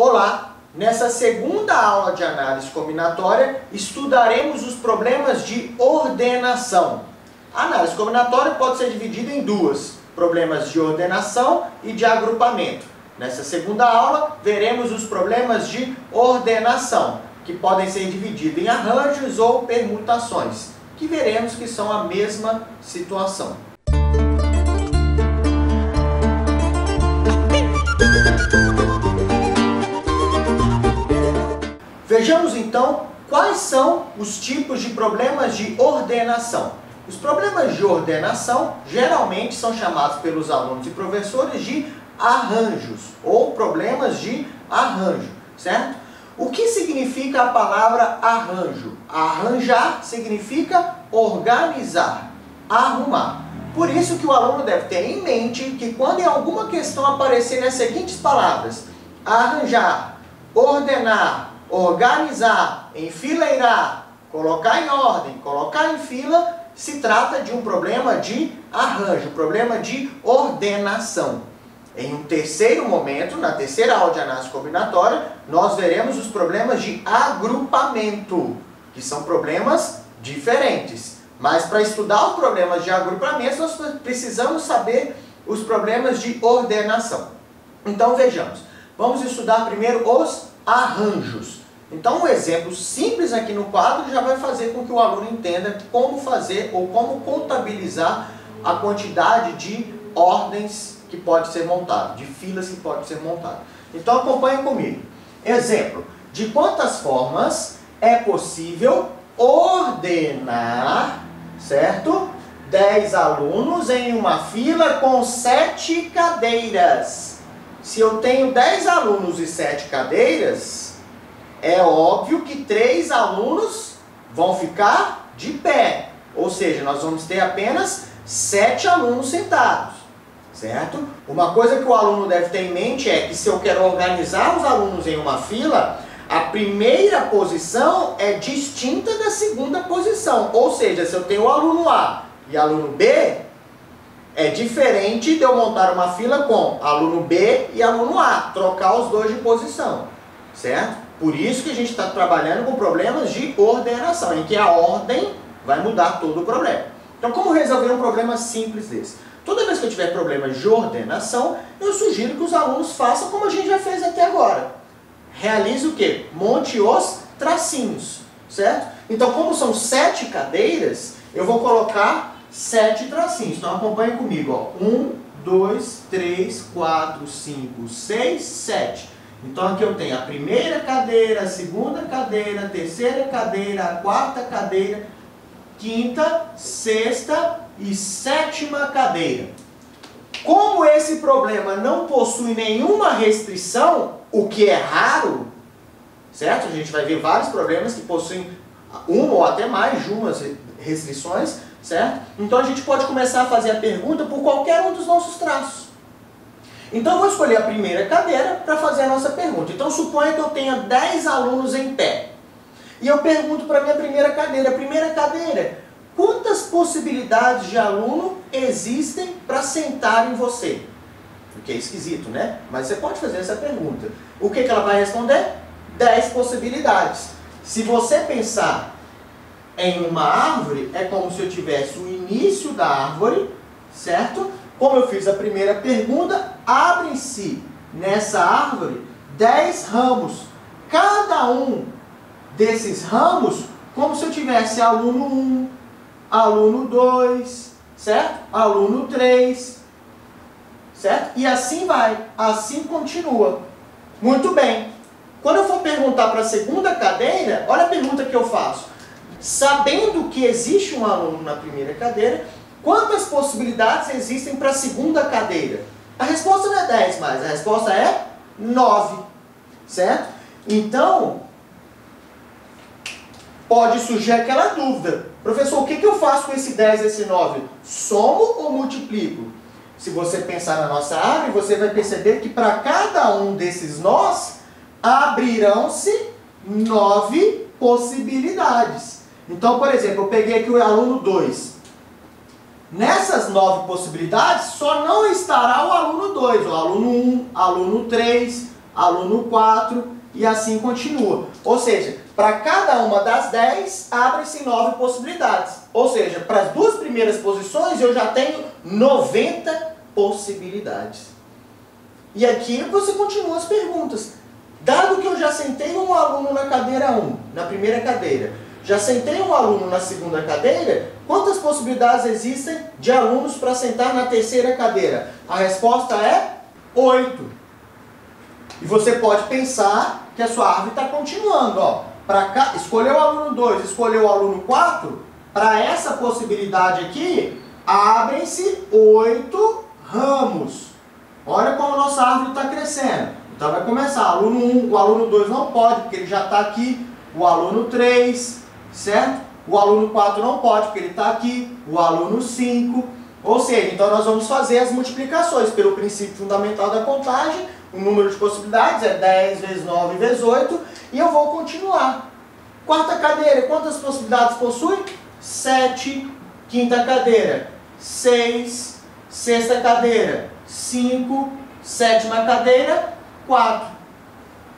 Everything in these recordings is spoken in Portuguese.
Olá! Nessa segunda aula de análise combinatória, estudaremos os problemas de ordenação. A análise combinatória pode ser dividida em duas, problemas de ordenação e de agrupamento. Nessa segunda aula, veremos os problemas de ordenação, que podem ser divididos em arranjos ou permutações, que veremos que são a mesma situação. Vejamos então quais são os tipos de problemas de ordenação. Os problemas de ordenação geralmente são chamados pelos alunos e professores de arranjos ou problemas de arranjo, certo? O que significa a palavra arranjo? Arranjar significa organizar, arrumar. Por isso que o aluno deve ter em mente que quando em alguma questão aparecer as seguintes palavras: arranjar, ordenar, organizar, enfileirar, colocar em ordem, colocar em fila, se trata de um problema de arranjo, problema de ordenação. Em um terceiro momento, na terceira aula de análise combinatória, nós veremos os problemas de agrupamento, que são problemas diferentes. Mas para estudar os problemas de agrupamento, nós precisamos saber os problemas de ordenação. Então vejamos, vamos estudar primeiro os arranjos. Então um exemplo simples aqui no quadro já vai fazer com que o aluno entenda como fazer ou como contabilizar a quantidade de ordens que pode ser montado, de filas que pode ser montado. Então acompanhe comigo. Exemplo, de quantas formas é possível ordenar, certo? 10 alunos em uma fila com 7 cadeiras. Se eu tenho 10 alunos e 7 cadeiras, é óbvio que 3 alunos vão ficar de pé. Ou seja, nós vamos ter apenas 7 alunos sentados, certo? Uma coisa que o aluno deve ter em mente é que se eu quero organizar os alunos em uma fila, a primeira posição é distinta da segunda posição. Ou seja, se eu tenho o aluno A e aluno B, é diferente de eu montar uma fila com aluno B e aluno A, trocar os dois de posição, certo? Por isso que a gente está trabalhando com problemas de ordenação, em que a ordem vai mudar todo o problema. Então, como resolver um problema simples desse? Toda vez que eu tiver problemas de ordenação, eu sugiro que os alunos façam como a gente já fez até agora. Realize o quê? Monte os tracinhos, certo? Então, como são 7 cadeiras, eu vou colocar 7 tracinhos. Então acompanhe comigo, ó. 1, 2, 3, 4, 5, 6, 7. Então aqui eu tenho a primeira cadeira, a segunda cadeira, a terceira cadeira, a quarta cadeira, quinta, sexta e sétima cadeira. Como esse problema não possui nenhuma restrição, o que é raro, certo? A gente vai ver vários problemas que possuem uma ou até mais de umas restrições, certo? Então a gente pode começar a fazer a pergunta por qualquer um dos nossos traços. Então eu vou escolher a primeira cadeira para fazer a nossa pergunta. Então suponha que eu tenha 10 alunos em pé. E eu pergunto para a minha primeira cadeira, quantas possibilidades de aluno existem para sentar em você? O que é esquisito, né? Mas você pode fazer essa pergunta. O que ela vai responder? 10 possibilidades. Se você pensar em uma árvore, é como se eu tivesse o início da árvore, certo? Como eu fiz a primeira pergunta, abrem-se nessa árvore 10 ramos. Cada um desses ramos, como se eu tivesse aluno 1, aluno 2, certo? Aluno 3, certo? E assim vai, assim continua. Muito bem. Quando eu for perguntar para a segunda cadeira, olha a pergunta que eu faço. Sabendo que existe um aluno na primeira cadeira, quantas possibilidades existem para a segunda cadeira? A resposta não é 10 mais, a resposta é 9, certo? Então, pode surgir aquela dúvida. Professor, o que eu faço com esse 10 e esse 9? Somo ou multiplico? Se você pensar na nossa árvore, você vai perceber que para cada um desses nós, abrirão-se 9 possibilidades. Então, por exemplo, eu peguei aqui o aluno 2. Nessas 9 possibilidades, só não estará o aluno 2, o aluno 1, aluno 3, aluno 4 e assim continua. Ou seja, para cada uma das 10, abrem-se 9 possibilidades. Ou seja, para as duas primeiras posições eu já tenho 90 possibilidades. E aqui você continua as perguntas. Dado que eu já sentei um aluno na cadeira 1, na primeira cadeira, já sentei um aluno na segunda cadeira, quantas possibilidades existem de alunos para sentar na terceira cadeira? A resposta é 8. E você pode pensar que a sua árvore está continuando. Ó. Para cá, escolheu o aluno 2, escolheu o aluno 4, para essa possibilidade aqui, abrem-se 8 ramos. Olha como a nossa árvore está crescendo. Então vai começar, aluno 1, o aluno 2 não pode, porque ele já está aqui, o aluno 3, certo? O aluno 4 não pode, porque ele está aqui, o aluno 5. Ou seja, então nós vamos fazer as multiplicações pelo princípio fundamental da contagem. O número de possibilidades é 10 vezes 9 vezes 8, e eu vou continuar. Quarta cadeira, quantas possibilidades possui? 7. Quinta cadeira, 6. Sexta cadeira, 5. Sétima cadeira, 4.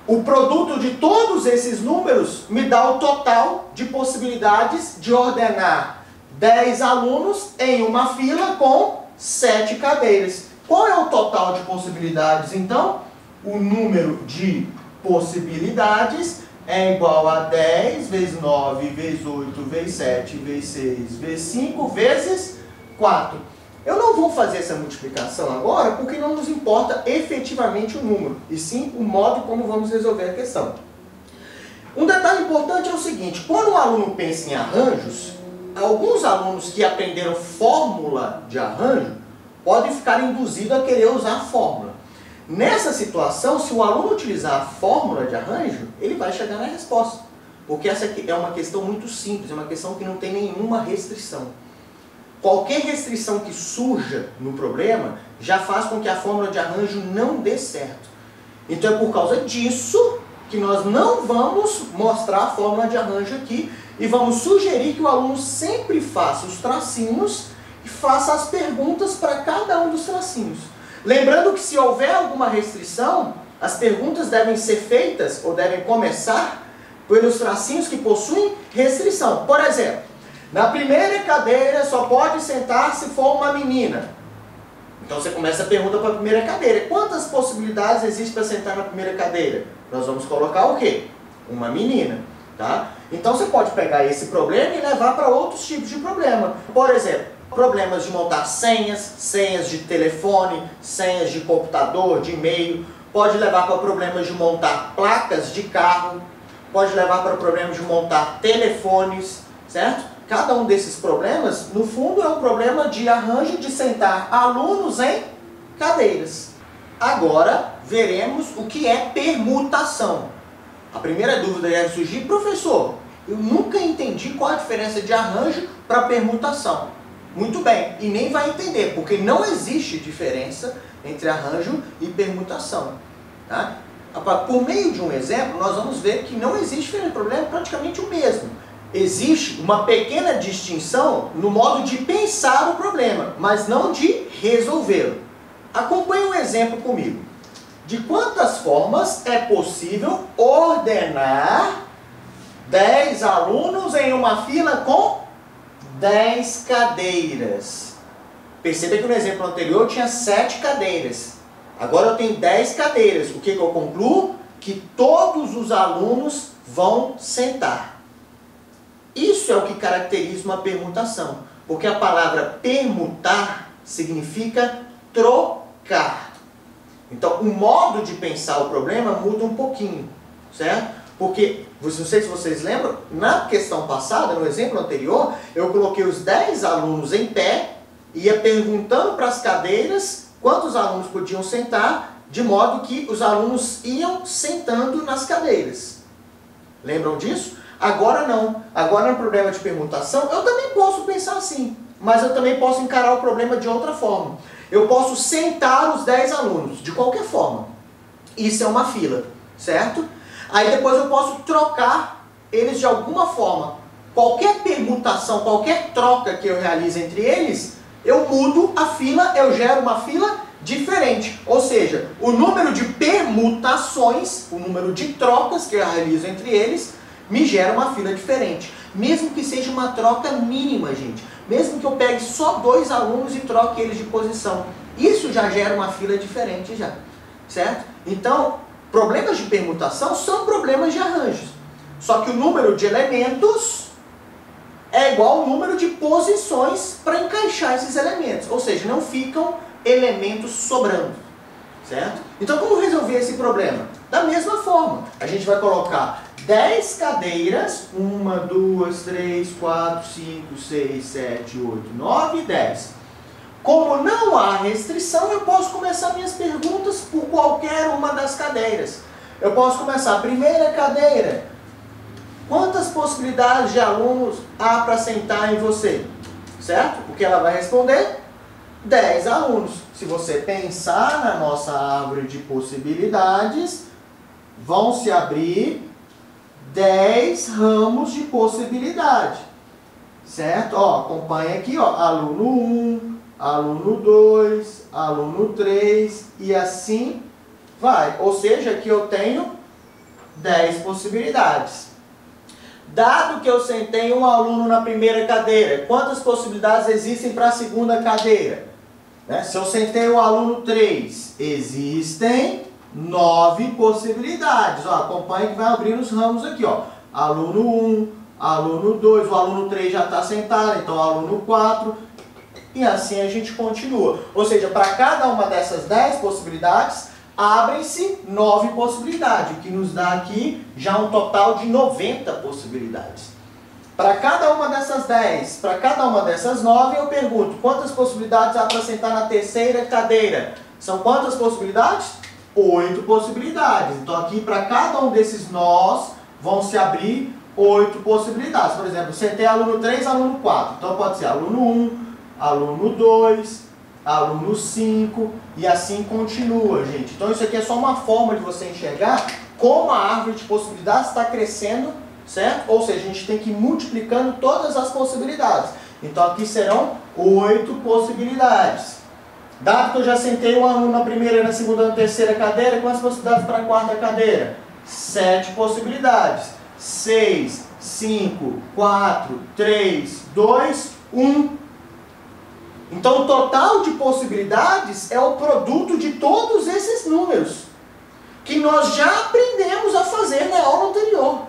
O produto de todos esses números me dá o total de possibilidades de ordenar 10 alunos em uma fila com 7 cadeiras. Qual é o total de possibilidades, então? O número de possibilidades é igual a 10 vezes 9 vezes 8 vezes 7 vezes 6 vezes 5 vezes 4. Eu não vou fazer essa multiplicação agora porque não nos importa efetivamente o número, e sim o modo como vamos resolver a questão. Um detalhe importante é o seguinte: quando o aluno pensa em arranjos, alguns alunos que aprenderam fórmula de arranjo podem ficar induzidos a querer usar a fórmula. Nessa situação, se o aluno utilizar a fórmula de arranjo, ele vai chegar na resposta. Porque essa é uma questão muito simples, é uma questão que não tem nenhuma restrição. Qualquer restrição que surja no problema já faz com que a fórmula de arranjo não dê certo. Então é por causa disso que nós não vamos mostrar a fórmula de arranjo aqui e vamos sugerir que o aluno sempre faça os tracinhos e faça as perguntas para cada um dos tracinhos. Lembrando que se houver alguma restrição, as perguntas devem ser feitas ou devem começar pelos tracinhos que possuem restrição. Por exemplo, na primeira cadeira só pode sentar se for uma menina. Então você começa a pergunta para a primeira cadeira. Quantas possibilidades existem para sentar na primeira cadeira? Nós vamos colocar o quê? Uma menina. Tá? Então você pode pegar esse problema e levar para outros tipos de problema. Por exemplo, problemas de montar senhas, senhas de telefone, senhas de computador, de e-mail. Pode levar para problemas de montar placas de carro. Pode levar para problemas de montar telefones, certo? Cada um desses problemas, no fundo, é um problema de arranjo de sentar alunos em cadeiras. Agora, veremos o que é permutação. A primeira dúvida deve surgir: professor, eu nunca entendi qual a diferença de arranjo para permutação. Muito bem, e nem vai entender, porque não existe diferença entre arranjo e permutação. Tá? Por meio de um exemplo, nós vamos ver que não existe diferença, o problema é praticamente o mesmo. Existe uma pequena distinção no modo de pensar o problema, mas não de resolvê-lo. Acompanhe um exemplo comigo. De quantas formas é possível ordenar 10 alunos em uma fila com 10 cadeiras? Perceba que no exemplo anterior eu tinha 7 cadeiras. Agora eu tenho 10 cadeiras. O que eu concluo? Que todos os alunos vão sentar. Isso é o que caracteriza uma permutação, porque a palavra permutar significa trocar. Então, o modo de pensar o problema muda um pouquinho, certo? Porque, não sei se vocês lembram, na questão passada, no exemplo anterior, eu coloquei os 10 alunos em pé, ia perguntando para as cadeiras quantos alunos podiam sentar, de modo que os alunos iam sentando nas cadeiras. Lembram disso? Agora não. Agora no problema de permutação, eu também posso pensar assim, mas eu também posso encarar o problema de outra forma. Eu posso sentar os 10 alunos, de qualquer forma. Isso é uma fila, certo? Aí depois eu posso trocar eles de alguma forma. Qualquer permutação, qualquer troca que eu realize entre eles, eu mudo a fila, eu gero uma fila diferente. Ou seja, o número de permutações, o número de trocas que eu realizo entre eles, me gera uma fila diferente. Mesmo que seja uma troca mínima, gente. Mesmo que eu pegue só 2 alunos e troque eles de posição. Isso já gera uma fila diferente já. Certo? Então, problemas de permutação são problemas de arranjos. Só que o número de elementos é igual ao número de posições para encaixar esses elementos. Ou seja, não ficam elementos sobrando. Certo? Então, como resolver esse problema? Da mesma forma, a gente vai colocar 10 cadeiras, 1, 2, 3, 4, 5, 6, 7, 8, 9, 10. Como não há restrição, eu posso começar minhas perguntas por qualquer uma das cadeiras. Eu posso começar a primeira cadeira. Quantas possibilidades de alunos há para sentar em você? Certo? O que ela vai responder? 10 alunos. Se você pensar na nossa árvore de possibilidades, vão se abrir 10 ramos de possibilidade. Certo? Ó, acompanha aqui, ó, aluno 1, aluno 2, aluno 3 e assim vai. Ou seja, aqui eu tenho 10 possibilidades. Dado que eu sentei um aluno na primeira cadeira, quantas possibilidades existem para a segunda cadeira? Né? Se eu sentei o aluno 3, existem 9 possibilidades. Ó, acompanhe que vai abrir os ramos aqui. Ó. Aluno 1, aluno 2, o aluno 3 já está sentado, então aluno 4. E assim a gente continua. Ou seja, para cada uma dessas 10 possibilidades, abrem-se 9 possibilidades, o que nos dá aqui já um total de 90 possibilidades. Para cada uma dessas 10, para cada uma dessas 9, eu pergunto, quantas possibilidades há para sentar na terceira cadeira? São quantas possibilidades? 8 possibilidades. Então aqui para cada um desses nós, vão se abrir 8 possibilidades. Por exemplo, sentei aluno 3, aluno 4. Então pode ser aluno 1, aluno 2, aluno 5 e assim continua, gente. Então isso aqui é só uma forma de você enxergar como a árvore de possibilidades está crescendo, certo? Ou seja, a gente tem que ir multiplicando todas as possibilidades. Então aqui serão 8 possibilidades. Dado que eu já sentei um aluno na primeira, na segunda e na terceira cadeira, quantas possibilidades para a quarta cadeira? 7 possibilidades. 6, 5, 4, 3, 2, 1. Então, o total de possibilidades é o produto de todos esses números, que nós já aprendemos a fazer na aula anterior.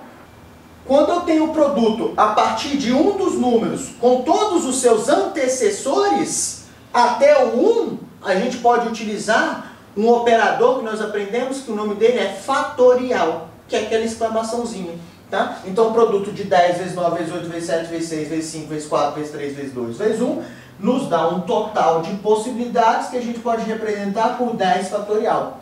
Quando eu tenho o produto a partir de um dos números, com todos os seus antecessores, até o 1, a gente pode utilizar um operador que nós aprendemos, que o nome dele é fatorial, que é aquela exclamaçãozinha. Tá? Então, o produto de 10 vezes 9 vezes 8 vezes 7 vezes 6 vezes 5 vezes 4 vezes 3 vezes 2 vezes 1 nos dá um total de possibilidades que a gente pode representar por 10 fatorial.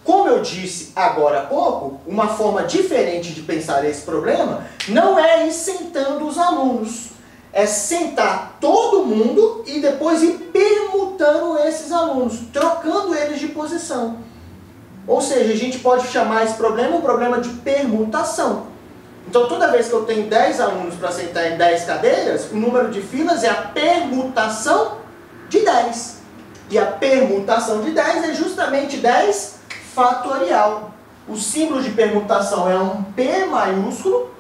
Como eu disse agora há pouco, uma forma diferente de pensar esse problema não é ir sentando os alunos. É sentar todo mundo e depois ir permutando esses alunos, trocando eles de posição. Ou seja, a gente pode chamar esse problema um problema de permutação. Então, toda vez que eu tenho 10 alunos para sentar em 10 cadeiras, o número de filas é a permutação de 10. E a permutação de 10 é justamente 10 fatorial. O símbolo de permutação é um P maiúsculo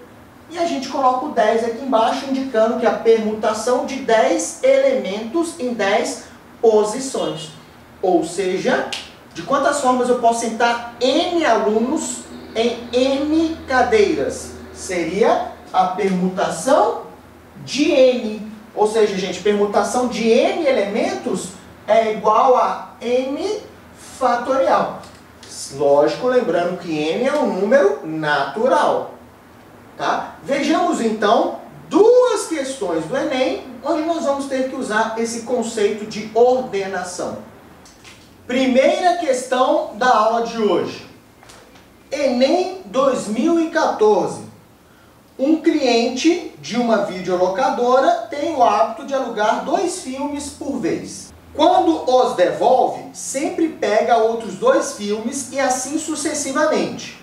e a gente coloca o 10 aqui embaixo, indicando que a permutação de 10 elementos em 10 posições. Ou seja, de quantas formas eu posso sentar N alunos em N cadeiras? Seria a permutação de N. Ou seja, gente, permutação de N elementos é igual a N fatorial. Lógico, lembrando que N é um número natural. Tá? Vejamos então duas questões do Enem, onde nós vamos ter que usar esse conceito de ordenação. Primeira questão da aula de hoje. Enem 2014. Um cliente de uma videolocadora tem o hábito de alugar 2 filmes por vez. Quando os devolve, sempre pega outros 2 filmes e assim sucessivamente.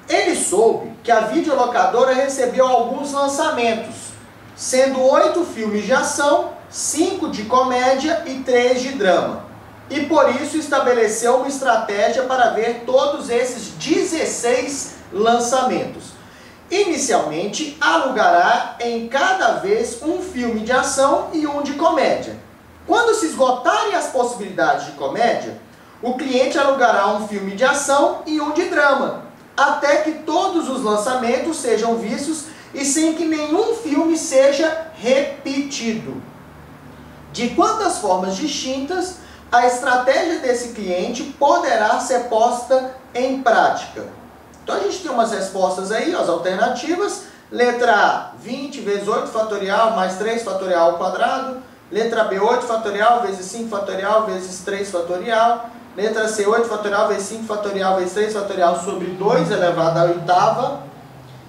Ele soube que a videolocadora recebeu alguns lançamentos, sendo 8 filmes de ação, 5 de comédia e 3 de drama. e por isso estabeleceu uma estratégia para ver todos esses 16 lançamentos. Inicialmente, alugará em cada vez um filme de ação e um de comédia. Quando se esgotarem as possibilidades de comédia, o cliente alugará um filme de ação e um de drama, até que todos os lançamentos sejam vistos e sem que nenhum filme seja repetido. De quantas formas distintas, a estratégia desse cliente poderá ser posta em prática? Então a gente tem umas respostas aí, as alternativas. Letra A, 20 vezes 8 fatorial mais 3 fatorial ao quadrado. Letra B, 8 fatorial vezes 5 fatorial vezes 3 fatorial. Letra C, 8 fatorial vezes 5 fatorial vezes 3 fatorial sobre 2 elevado à oitava.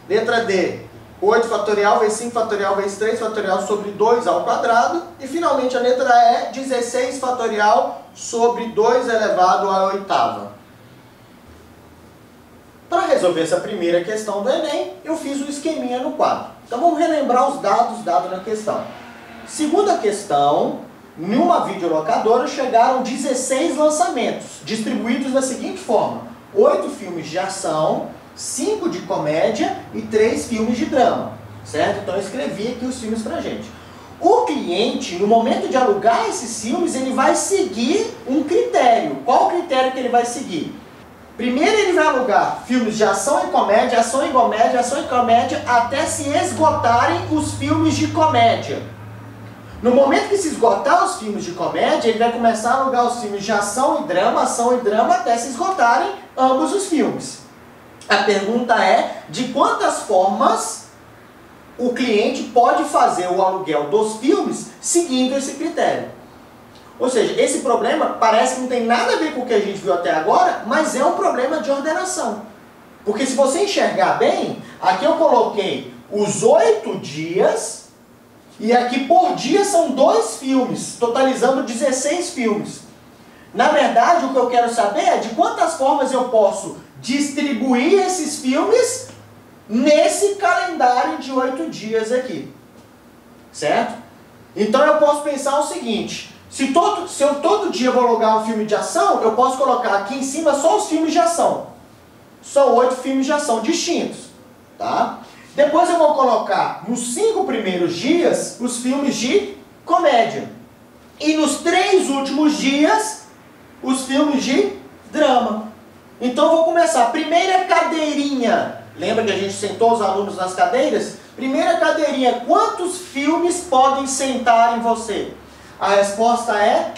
Letra D, 8 fatorial vezes 5 fatorial vezes 3 fatorial sobre 2 ao quadrado. E finalmente a letra E, 16 fatorial sobre 2 elevado à oitava. Para resolver essa primeira questão do Enem, eu fiz um esqueminha no quadro. Então vamos relembrar os dados dados na questão. Segunda questão, em uma videolocadora chegaram 16 lançamentos, distribuídos da seguinte forma: 8 filmes de ação, 5 de comédia e 3 filmes de drama. Certo? Então eu escrevi aqui os filmes pra gente. O cliente, no momento de alugar esses filmes, ele vai seguir um critério. Qual o critério que ele vai seguir? Primeiro ele vai alugar filmes de ação e comédia, ação e comédia, ação e comédia, até se esgotarem os filmes de comédia. No momento que se esgotar os filmes de comédia, ele vai começar a alugar os filmes de ação e drama, até se esgotarem ambos os filmes. A pergunta é, de quantas formas o cliente pode fazer o aluguel dos filmes seguindo esse critério? Ou seja, esse problema parece que não tem nada a ver com o que a gente viu até agora, mas é um problema de ordenação. Porque se você enxergar bem, aqui eu coloquei os 8 dias, e aqui por dia são 2 filmes, totalizando 16 filmes. Na verdade, o que eu quero saber é de quantas formas eu posso distribuir esses filmes nesse calendário de 8 dias aqui. Certo? Então eu posso pensar o seguinte: se eu todo dia vou alugar um filme de ação, eu posso colocar aqui em cima só os filmes de ação. São 8 filmes de ação distintos. Tá? Depois eu vou colocar nos 5 primeiros dias os filmes de comédia. E nos 3 últimos dias, os filmes de drama. Então eu vou começar. Primeira cadeirinha. Lembra que a gente sentou os alunos nas cadeiras? Primeira cadeirinha. Quantos filmes podem sentar em você? A resposta é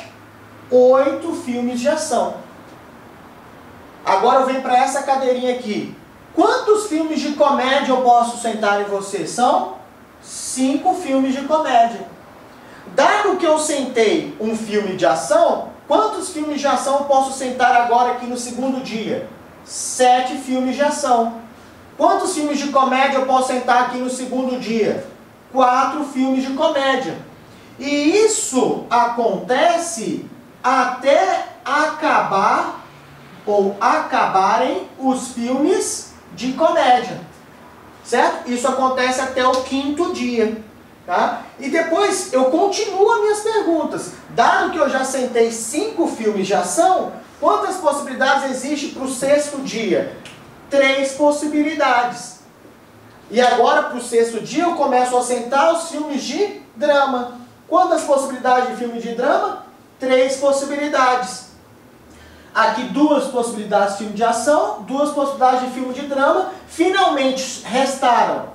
8 filmes de ação. Agora eu venho para essa cadeirinha aqui. Quantos filmes de comédia eu posso sentar em você? São 5 filmes de comédia. Dado que eu sentei um filme de ação, quantos filmes de ação eu posso sentar agora aqui no segundo dia? 7 filmes de ação. Quantos filmes de comédia eu posso sentar aqui no segundo dia? 4 filmes de comédia. E isso acontece até acabar ou acabarem os filmes de comédia. Certo? Isso acontece até o 5º dia. Tá? E depois eu continuo as minhas perguntas. Dado que eu já sentei 5 filmes de ação, quantas possibilidades existem para o 6º dia? 3 possibilidades. E agora para o 6º dia eu começo a sentar os filmes de drama. Quantas possibilidades de filme de drama? 3 possibilidades. Aqui 2 possibilidades de filme de ação, 2 possibilidades de filme de drama. Finalmente restaram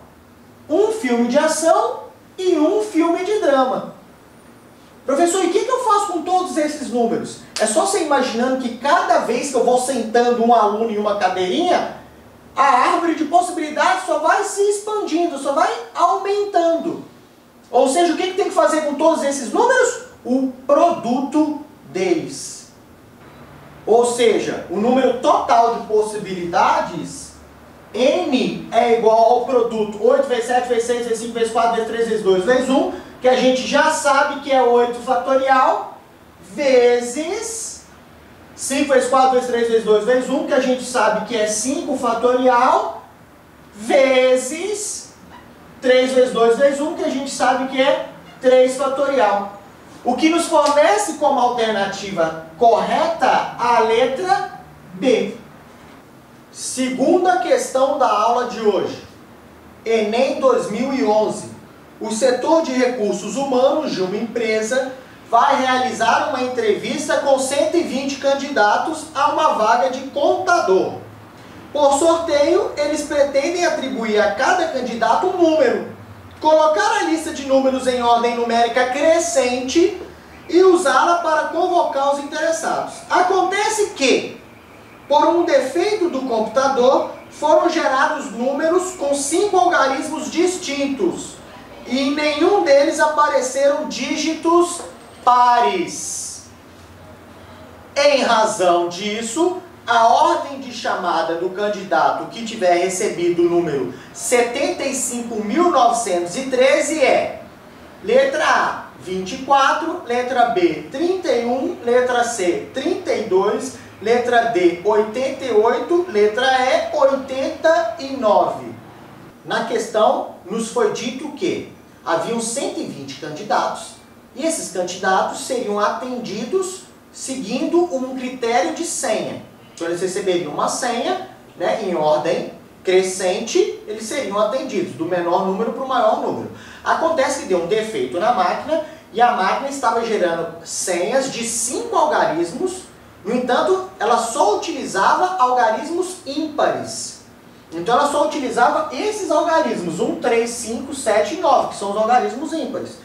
um filme de ação e um filme de drama. Professor, e o que eu faço com todos esses números? É só você imaginando que cada vez que eu vou sentando um aluno em uma cadeirinha, a árvore de possibilidades só vai se expandindo, só vai aumentando. Ou seja, o que tem que fazer com todos esses números? O produto deles. Ou seja, o número total de possibilidades, N é igual ao produto 8 vezes 7 vezes 6 vezes 5 vezes 4 vezes 3 vezes 2 vezes 1, que a gente já sabe que é 8 fatorial, vezes 5 vezes 4 vezes 3 vezes 2 vezes 1, que a gente sabe que é 5 fatorial, vezes 3 vezes 2 vezes 1, que a gente sabe que é 3 fatorial. O que nos fornece como alternativa correta a letra B. Segunda questão da aula de hoje. Enem 2011. O setor de recursos humanos de uma empresa vai realizar uma entrevista com 120 candidatos a uma vaga de contador. Por sorteio, eles pretendem atribuir a cada candidato um número, colocar a lista de números em ordem numérica crescente e usá-la para convocar os interessados. Acontece que, por um defeito do computador, foram gerados números com 5 algarismos distintos e em nenhum deles apareceram dígitos pares. Em razão disso, a ordem de chamada do candidato que tiver recebido o número 75.913 é: letra A, 24, letra B, 31, letra C, 32, letra D, 88, letra E, 89. Na questão, nos foi dito que haviam 120 candidatos e esses candidatos seriam atendidos seguindo um critério de senha. Então eles receberiam uma senha, né, em ordem crescente, eles seriam atendidos do menor número para o maior número. Acontece que deu um defeito na máquina e a máquina estava gerando senhas de 5 algarismos, no entanto, ela só utilizava algarismos ímpares. Então ela só utilizava esses algarismos, 1, 3, 5, 7 e 9, que são os algarismos ímpares.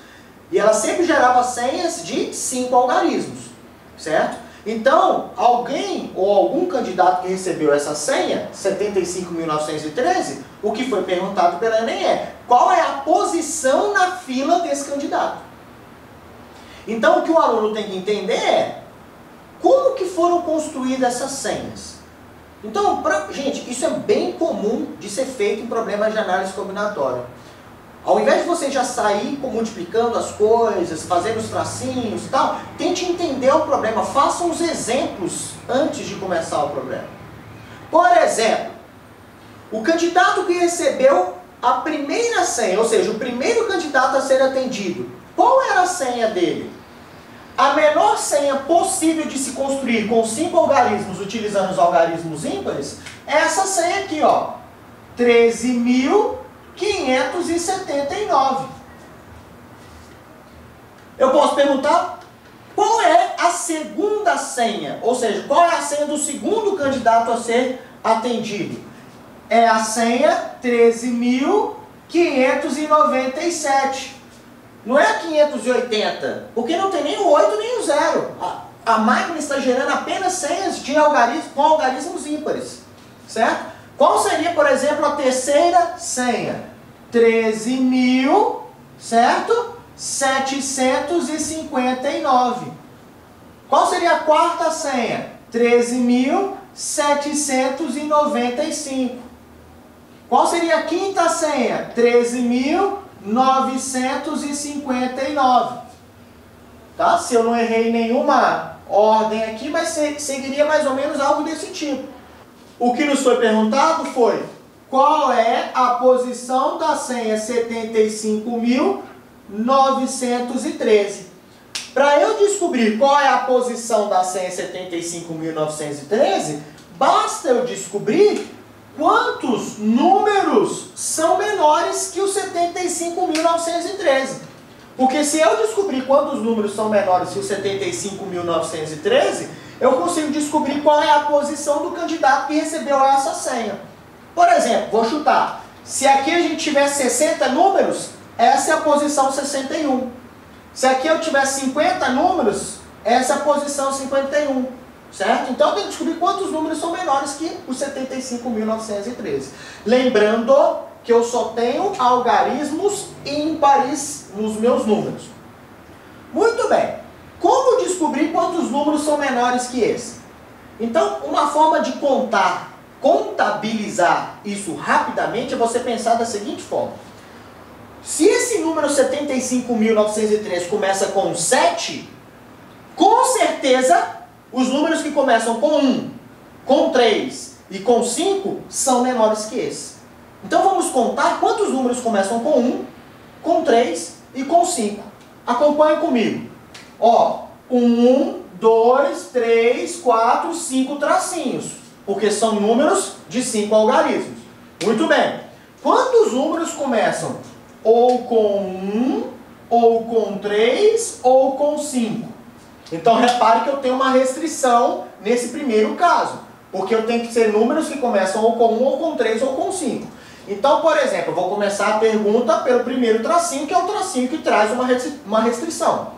E ela sempre gerava senhas de 5 algarismos, certo? Então, alguém ou algum candidato que recebeu essa senha, 75.913, o que foi perguntado pela Enem é: qual é a posição na fila desse candidato? Então, o que o aluno tem que entender é como que foram construídas essas senhas. Então, gente, isso é bem comum de ser feito em problemas de análise combinatória. Ao invés de você já sair multiplicando as coisas, fazendo os tracinhos e tal, tente entender o problema, faça uns exemplos antes de começar o problema. Por exemplo, o candidato que recebeu a primeira senha, ou seja, o primeiro candidato a ser atendido, qual era a senha dele? A menor senha possível de se construir com 5 algarismos, utilizando os algarismos ímpares, é essa senha aqui, ó, 13.579. Eu posso perguntar qual é a segunda senha, ou seja, qual é a senha do segundo candidato a ser atendido? É a senha 13.597. Não é a 580, porque não tem nem o 8 nem o 0. A máquina está gerando apenas senhas de com algarismos ímpares, certo? Qual seria, por exemplo, a terceira senha? 13.000, certo? 759. Qual seria a quarta senha? 13.795. Qual seria a quinta senha? 13.959. Tá? Se eu não errei nenhuma ordem aqui, mas seguiria mais ou menos algo desse tipo. O que nos foi perguntado foi: qual é a posição da senha 75.913? Para eu descobrir qual é a posição da senha 75.913, basta eu descobrir quantos números são menores que o 75.913. Porque se eu descobrir quantos números são menores que o 75.913, eu consigo descobrir qual é a posição do candidato que recebeu essa senha. Por exemplo, vou chutar. Se aqui a gente tiver 60 números, essa é a posição 61. Se aqui eu tiver 50 números, essa é a posição 51. Certo? Então eu tenho que descobrir quantos números são menores que os 75.913. Lembrando que eu só tenho algarismos ímpares nos meus números. Muito bem. Como descobrir quantos números são menores que esse? Então, uma forma de contabilizar isso rapidamente é você pensar da seguinte forma. Se esse número 75.903 começa com 7, com certeza os números que começam com 1, com 3 e com 5 são menores que esse. Então vamos contar quantos números começam com 1, com 3 e com 5. Acompanhe comigo. Ó, 1, 2, 3, 4, 5 tracinhos. Porque são números de 5 algarismos. Muito bem. Quantos números começam ou com 1, ou com 3, ou com 5? Então repare que eu tenho uma restrição nesse primeiro caso. Porque eu tenho que ser números que começam ou com 1, ou com 3, ou com 5. Então, por exemplo, eu vou começar a pergunta pelo primeiro tracinho, que é o tracinho que traz uma restrição.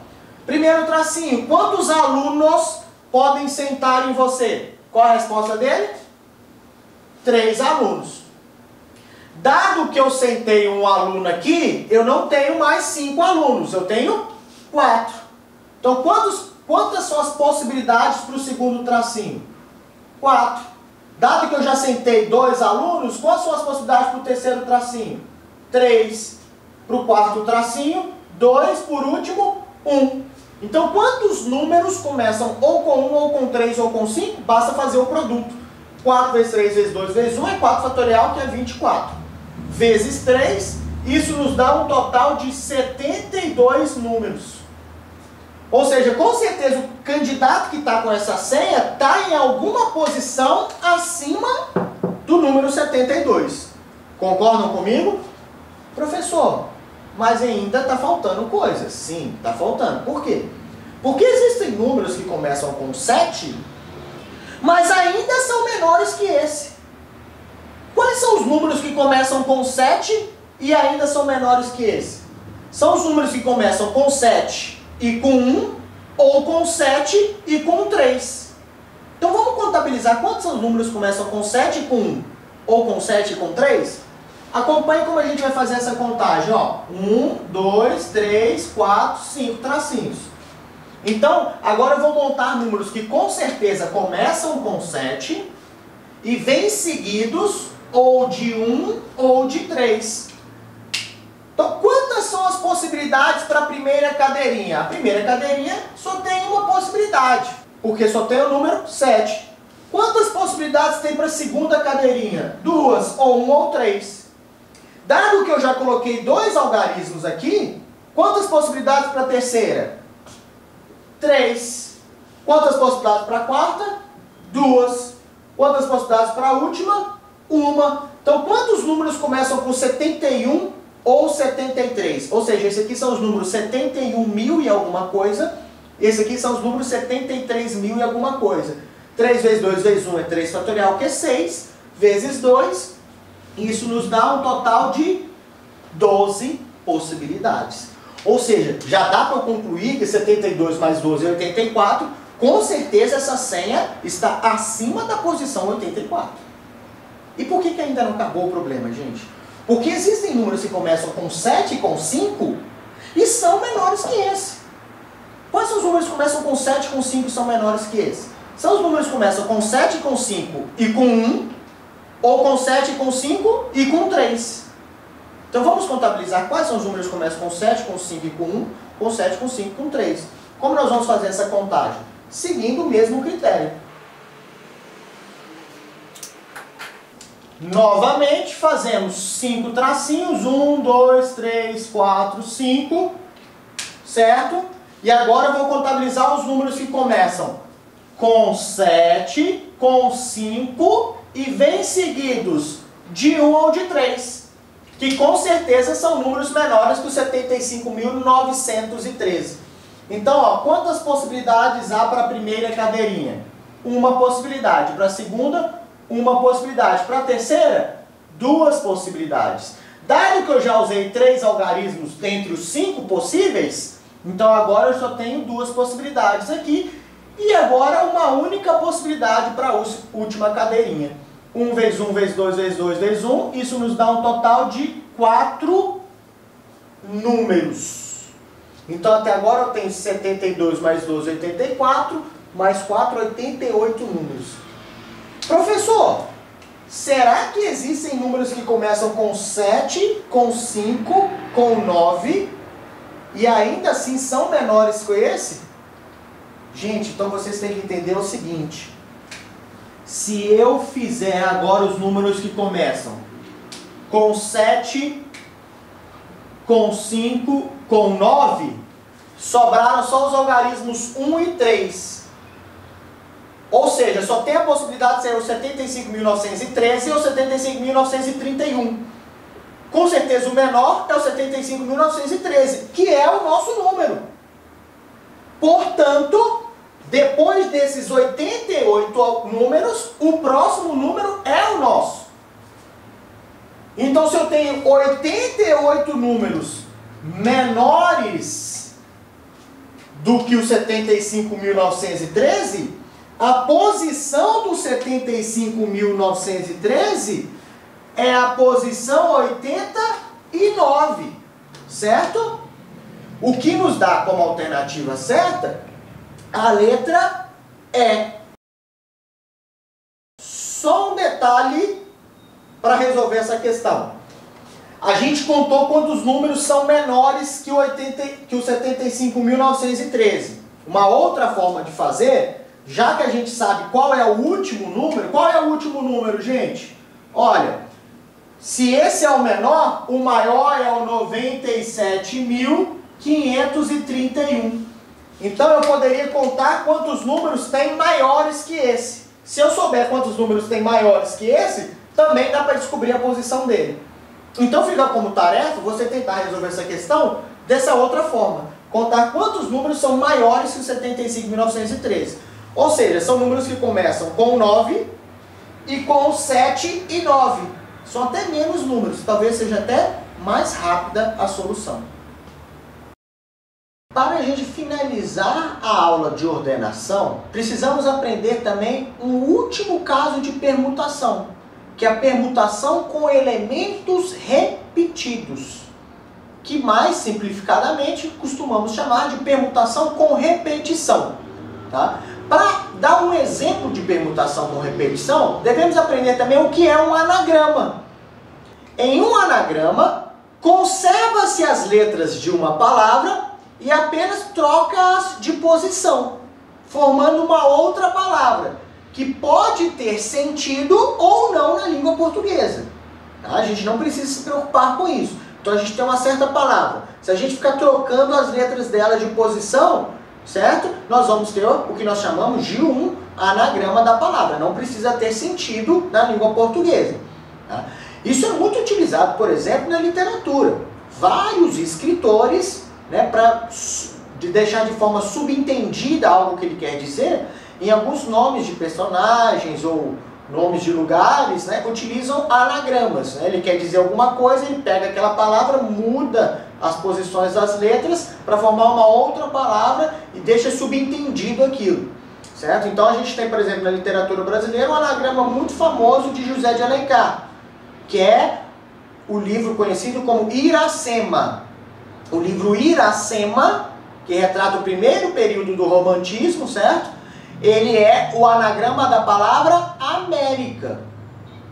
Primeiro tracinho, quantos alunos podem sentar em você? Qual a resposta dele? 3 alunos. Dado que eu sentei um aluno aqui, eu não tenho mais 5 alunos, eu tenho 4. Então, quantas são as possibilidades para o segundo tracinho? 4. Dado que eu já sentei 2 alunos, quais são as possibilidades para o terceiro tracinho? 3. Para o quarto tracinho, 2. Por último, 1. Então, quantos números começam ou com 1, ou com 3, ou com 5? Basta fazer o produto. 4 vezes 3 vezes 2 vezes 1 é 4 fatorial, que é 24. Vezes 3, isso nos dá um total de 72 números. Ou seja, com certeza o candidato que está com essa senha está em alguma posição acima do número 72. Concordam comigo? Professor, mas ainda está faltando coisas. Sim, está faltando. Por quê? Porque existem números que começam com 7, mas ainda são menores que esse. Quais são os números que começam com 7 e ainda são menores que esse? São os números que começam com 7 e com 1, ou com 7 e com 3. Então vamos contabilizar quantos são os números que começam com 7 e com 1, ou com 7 e com 3? Acompanhe como a gente vai fazer essa contagem. Ó. 1, 2, 3, 4, 5 tracinhos. Então, agora eu vou montar números que com certeza começam com 7 e vêm seguidos ou de 1 ou de 3. Então, quantas são as possibilidades para a primeira cadeirinha? A primeira cadeirinha só tem uma possibilidade, porque só tem o número 7. Quantas possibilidades tem para a segunda cadeirinha? 2, ou 1 ou 3. Dado que eu já coloquei 2 algarismos aqui, quantas possibilidades para a terceira? 3. Quantas possibilidades para a quarta? 2. Quantas possibilidades para a última? 1. Então, quantos números começam com 71 ou 73? Ou seja, esse aqui são os números 71 mil e alguma coisa. Esse aqui são os números 73 mil e alguma coisa. 3 vezes 2 vezes 1 é 3 fatorial, que é 6. Vezes 2. Isso nos dá um total de 12 possibilidades. Ou seja, já dá para eu concluir que 72 mais 12 é 84. Com certeza essa senha está acima da posição 84. E por que ainda não acabou o problema, gente? Porque existem números que começam com 7 e com 5 e são menores que esse. Quais são os números que começam com 7 e com 5 e são menores que esse? São os números que começam com 7 e com 5 e com 1, ou com 7 e com 5 e com 3. Então vamos contabilizar quais são os números que começam com 7, com 5 e com 1, com 7, com 5 e com 3. Como nós vamos fazer essa contagem? Seguindo o mesmo critério. Novamente fazemos 5 tracinhos, 1, 2, 3, 4, 5, certo? E agora eu vou contabilizar os números que começam com 7, com 5 e vêm seguidos de 1 ou de 3. Que com certeza são números menores que os 75.913. Então, ó, quantas possibilidades há para a primeira cadeirinha? Uma possibilidade. Para a segunda, uma possibilidade. Para a terceira, 2 possibilidades. Dado que eu já usei 3 algarismos dentre os 5 possíveis, então agora eu só tenho 2 possibilidades aqui. E agora uma única possibilidade para a última cadeirinha. 1 vezes 1 vezes 2 vezes 2 vezes 1, isso nos dá um total de 4 números. Então até agora eu tenho 72 mais 12, 84, mais 4, 88 números. Professor, será que existem números que começam com 7, com 5, com 9 e ainda assim são menores que esse? Gente, então vocês têm que entender o seguinte. Se eu fizer agora os números que começam com 7, com 5, com 9, sobraram só os algarismos 1 e 3. Ou seja, só tem a possibilidade de ser o 75.913 e o 75.931. Com certeza o menor é o 75.913, que é o nosso número. Portanto, depois desses 88 números, o próximo número é o nosso. Então, se eu tenho 88 números menores do que o 75.913, a posição do 75.913 é a posição 89, certo? O que nos dá como alternativa certa a letra E. Só um detalhe para resolver essa questão. A gente contou quantos números são menores que o 75.913. Uma outra forma de fazer, já que a gente sabe qual é o último número, qual é o último número, gente? Olha, se esse é o menor, o maior é o 97.531. Então eu poderia contar quantos números tem maiores que esse. Se eu souber quantos números tem maiores que esse, também dá para descobrir a posição dele. Então fica como tarefa você tentar resolver essa questão dessa outra forma. Contar quantos números são maiores que o 75.913. Ou seja, são números que começam com 9 e com 7 e 9. São até menos números, talvez seja até mais rápida a solução. Para a gente finalizar a aula de ordenação, precisamos aprender também um último caso de permutação, que é a permutação com elementos repetidos, que mais simplificadamente costumamos chamar de permutação com repetição. Tá? Para dar um exemplo de permutação com repetição, devemos aprender também o que é um anagrama. Em um anagrama, conserva-se as letras de uma palavra e apenas troca-as de posição, formando uma outra palavra, que pode ter sentido ou não na língua portuguesa. Tá? A gente não precisa se preocupar com isso. Então a gente tem uma certa palavra. Se a gente ficar trocando as letras dela de posição, certo? Nós vamos ter o que nós chamamos de um anagrama da palavra. Não precisa ter sentido na língua portuguesa. Tá? Isso é muito utilizado, por exemplo, na literatura. Vários escritores, né, para deixar de forma subentendida algo que ele quer dizer, em alguns nomes de personagens ou nomes de lugares, né, utilizam anagramas. Né? Ele quer dizer alguma coisa, ele pega aquela palavra, muda as posições das letras para formar uma outra palavra e deixa subentendido aquilo. Certo? Então a gente tem, por exemplo, na literatura brasileira, um anagrama muito famoso de José de Alencar, que é o livro conhecido como Iracema. O livro Iracema, que retrata o primeiro período do romantismo, certo? Ele é o anagrama da palavra América.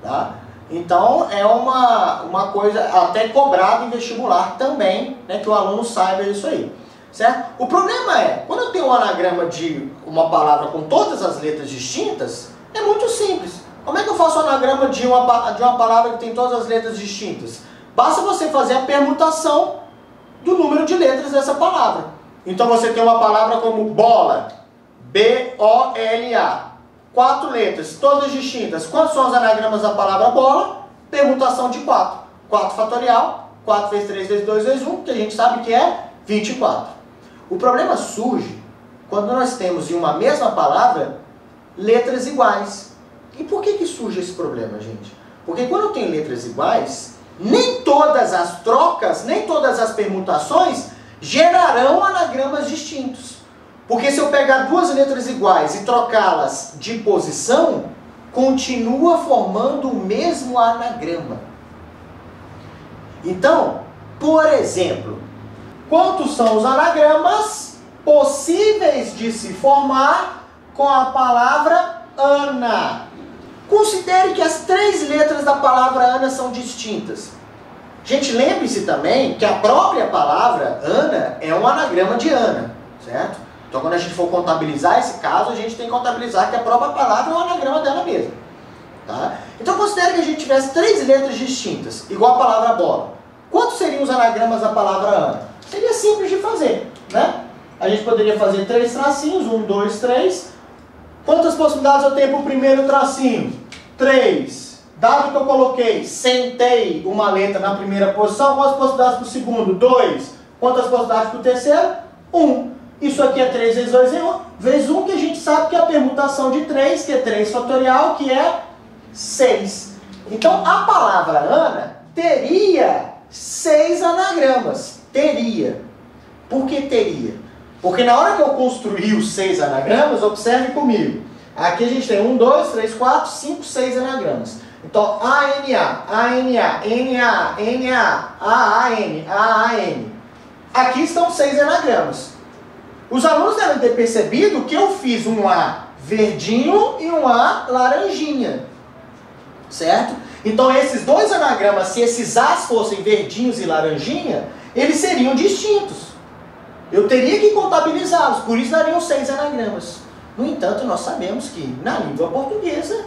Tá? Então é uma coisa até cobrada em vestibular também, né, que o aluno saiba isso aí. Certo? O problema é, quando eu tenho um anagrama de uma palavra com todas as letras distintas, é muito simples. Como é que eu faço o anagrama de uma palavra que tem todas as letras distintas? Basta você fazer a permutação do número de letras dessa palavra. Então você tem uma palavra como bola, B-O-L-A. 4 letras, todas distintas. Quantos são os anagramas da palavra bola? Permutação de 4. 4 fatorial, 4 vezes 3 vezes 2 vezes 1, que a gente sabe que é 24. O problema surge quando nós temos em uma mesma palavra letras iguais. E por que surge esse problema, gente? Porque quando eu tenho letras iguais, nem todas as trocas, nem todas as permutações gerarão anagramas distintos. Porque se eu pegar duas letras iguais e trocá-las de posição, continua formando o mesmo anagrama. Então, por exemplo, quantos são os anagramas possíveis de se formar com a palavra Ana? Considere que as 3 letras da palavra Ana são distintas. Gente, lembre-se também que a própria palavra Ana é um anagrama de Ana, certo? Então, quando a gente for contabilizar esse caso, a gente tem que contabilizar que a própria palavra é um anagrama dela mesma. Tá? Então, considere que a gente tivesse 3 letras distintas, igual a palavra bola. Quantos seriam os anagramas da palavra Ana? Seria simples de fazer, né? A gente poderia fazer 3 tracinhos, 1, 2, 3. Quantas possibilidades eu tenho para o primeiro tracinho? 3. Dado que eu coloquei, sentei uma letra na primeira posição, quantas possibilidades para o segundo? 2. Quantas possibilidades para o terceiro? 1. Isso aqui é 3 vezes 2 vezes 1, que a gente sabe que é a permutação de 3, que é 3 fatorial, que é 6. Então, a palavra Ana teria 6 anagramas. Teria. Por que teria? Porque na hora que eu construir os 6 anagramas, observe comigo. Aqui a gente tem 1, 2, 3, 4, 5, 6 anagramas. Então, ANA, ANA, NA, NA, AAN, AAN. Aqui estão 6 anagramas. Os alunos devem ter percebido que eu fiz um A verdinho e um A laranjinha. Certo? Então, esses dois anagramas, se esses As fossem verdinhos e laranjinha, eles seriam distintos. Eu teria que contabilizá-los, por isso dariam 6 anagramas. No entanto, nós sabemos que na língua portuguesa,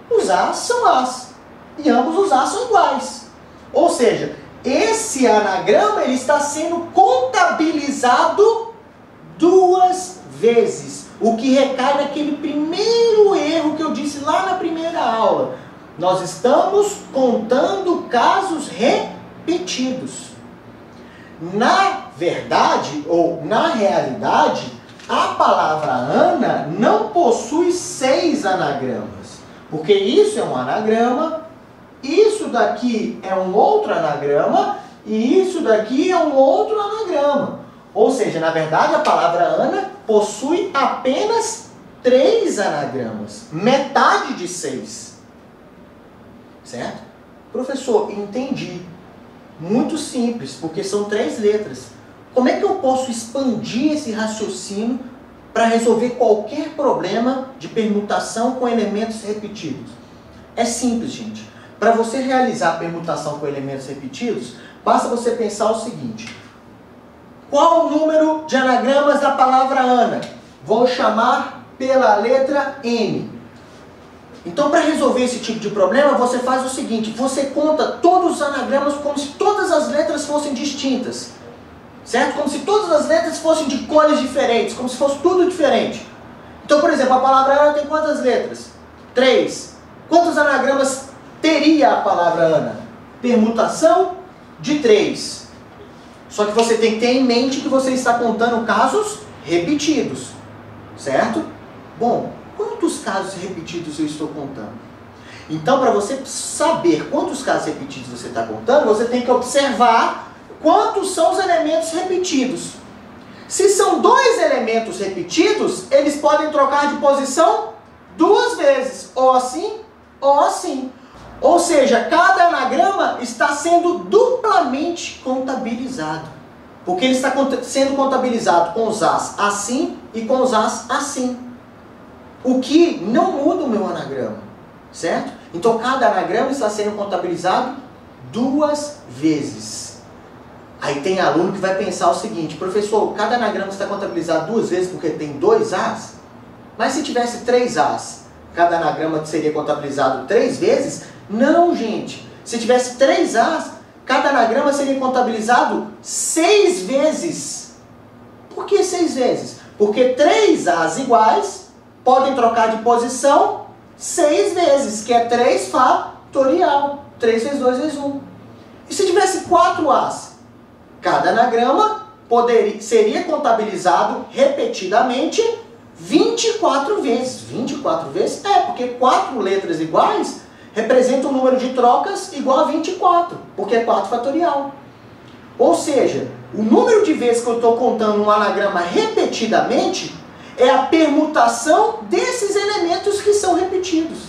os As são As. E ambos os As são iguais. Ou seja, esse anagrama ele está sendo contabilizado 2 vezes. O que recai naquele primeiro erro que eu disse lá na primeira aula. Nós estamos contando casos repetidos. Na verdade, ou na realidade, a palavra Ana não possui 6 anagramas. Porque isso é um anagrama, isso daqui é um outro anagrama, e isso daqui é um outro anagrama. Ou seja, na verdade, a palavra Ana possui apenas 3 anagramas. Metade de 6. Certo? Professor, entendi. Muito simples, porque são 3 letras. Como é que eu posso expandir esse raciocínio para resolver qualquer problema de permutação com elementos repetidos? É simples, gente. Para você realizar a permutação com elementos repetidos, basta você pensar o seguinte. Qual o número de anagramas da palavra Ana? Vou chamar pela letra N. Então, para resolver esse tipo de problema, você faz o seguinte. Você conta todos os anagramas como se todas as letras fossem distintas. Certo? Como se todas as letras fossem de cores diferentes. Como se fosse tudo diferente. Então, por exemplo, a palavra Ana tem quantas letras? 3. Quantos anagramas teria a palavra Ana? Permutação de 3. Só que você tem que ter em mente que você está contando casos repetidos. Certo? Bom, quantos casos repetidos eu estou contando? Então, para você saber quantos casos repetidos você está contando, você tem que observar quantos são os elementos repetidos. Se são 2 elementos repetidos, eles podem trocar de posição 2 vezes, ou assim, ou assim. Ou seja, cada anagrama está sendo duplamente contabilizado. Porque ele está sendo contabilizado com os As assim e com os As assim. O que não muda o meu anagrama, certo? Então, cada anagrama está sendo contabilizado 2 vezes. Aí tem aluno que vai pensar o seguinte, professor, cada anagrama está contabilizado 2 vezes porque tem 2 As? Mas se tivesse 3 As, cada anagrama seria contabilizado 3 vezes? Não, gente. Se tivesse 3 As, cada anagrama seria contabilizado 6 vezes. Por que 6 vezes? Porque 3 As iguais podem trocar de posição 6 vezes, que é 3 fatorial. 3 vezes 2 vezes 1. E se tivesse 4 As? Cada anagrama seria contabilizado repetidamente 24 vezes. 24 vezes? É, porque 4 letras iguais representam um número de trocas igual a 24, porque é 4 fatorial. Ou seja, o número de vezes que eu estou contando um anagrama repetidamente é a permutação desses elementos que são repetidos.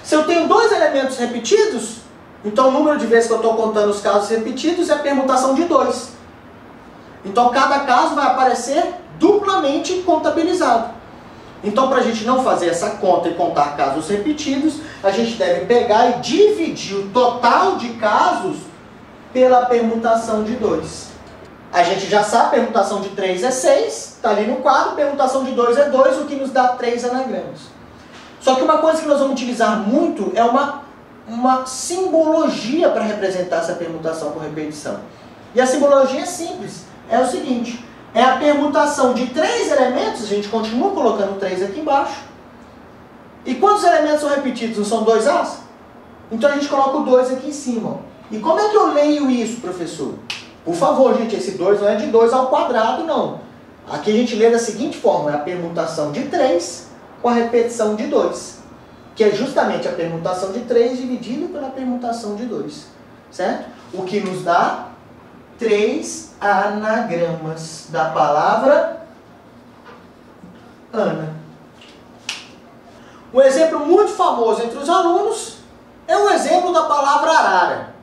Se eu tenho 2 elementos repetidos, então o número de vezes que eu estou contando os casos repetidos é a permutação de 2. Então cada caso vai aparecer duplamente contabilizado. Então, para a gente não fazer essa conta e contar casos repetidos, a gente deve pegar e dividir o total de casos pela permutação de 2. A gente já sabe, permutação de 3 é 6, está ali no quadro, permutação de 2 é 2, o que nos dá 3 anagramas. Só que uma coisa que nós vamos utilizar muito é uma simbologia para representar essa permutação com repetição. E a simbologia é simples, é o seguinte, é a permutação de 3 elementos, a gente continua colocando 3 aqui embaixo. E quantos elementos são repetidos? Não são 2As? Então a gente coloca o 2 aqui em cima. Ó. E como é que eu leio isso, professor? Por favor, gente, esse 2 não é de 2 ao quadrado, não. Aqui a gente lê da seguinte forma, é a permutação de 3 com a repetição de 2. Que é justamente a permutação de 3 dividida pela permutação de 2. Certo? O que nos dá 3 anagramas da palavra Ana. Um exemplo muito famoso entre os alunos é o exemplo da palavra arara.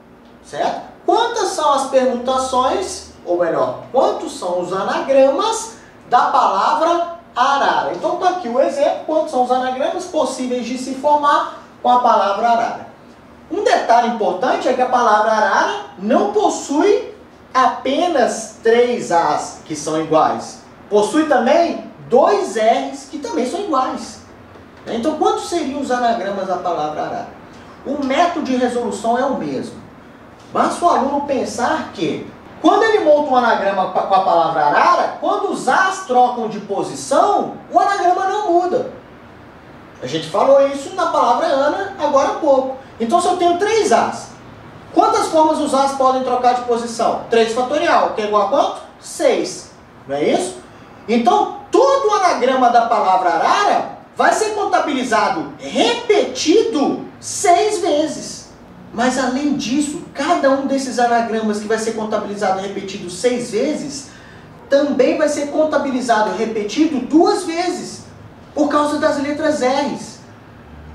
Certo? Quantas são as permutações, ou melhor, quantos são os anagramas da palavra arara? Então está aqui o exemplo, quantos são os anagramas possíveis de se formar com a palavra arara. Um detalhe importante é que a palavra arara não possui apenas 3 As que são iguais. Possui também 2 R's que também são iguais. Então quantos seriam os anagramas da palavra arara? O método de resolução é o mesmo. Basta o aluno pensar que, quando ele monta um anagrama com a palavra arara, quando os As trocam de posição, o anagrama não muda. A gente falou isso na palavra Ana agora há pouco. Então, se eu tenho 3 As, quantas formas os As podem trocar de posição? 3 fatorial, que é igual a quanto? 6. Não é isso? Então, todo o anagrama da palavra arara vai ser contabilizado repetido 6 vezes. Mas além disso, cada um desses anagramas que vai ser contabilizado e repetido 6 vezes, também vai ser contabilizado e repetido 2 vezes, por causa das letras R's.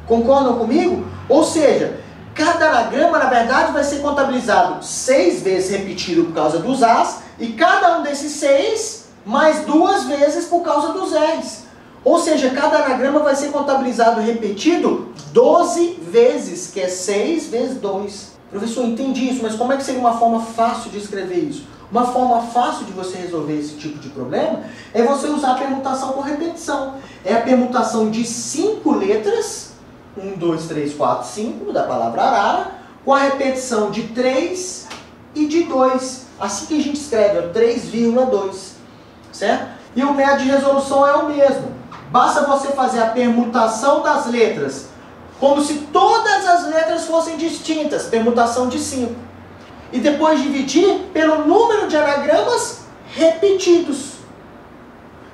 Concordam comigo? Ou seja, cada anagrama, na verdade, vai ser contabilizado 6 vezes repetido por causa dos As, e cada um desses 6 mais 2 vezes por causa dos R's. Ou seja, cada anagrama vai ser contabilizado e repetido 12 vezes, que é 6 vezes 2. Professor, entendi isso, mas como é que seria uma forma fácil de escrever isso? Uma forma fácil de você resolver esse tipo de problema é você usar a permutação com repetição. É a permutação de 5 letras, 1, 2, 3, 4, 5, da palavra arara, com a repetição de 3 e de 2. Assim que a gente escreve, 3,2. Certo? E o método de resolução é o mesmo. Basta você fazer a permutação das letras, como se todas as letras fossem distintas, permutação de 5. E depois dividir pelo número de anagramas repetidos.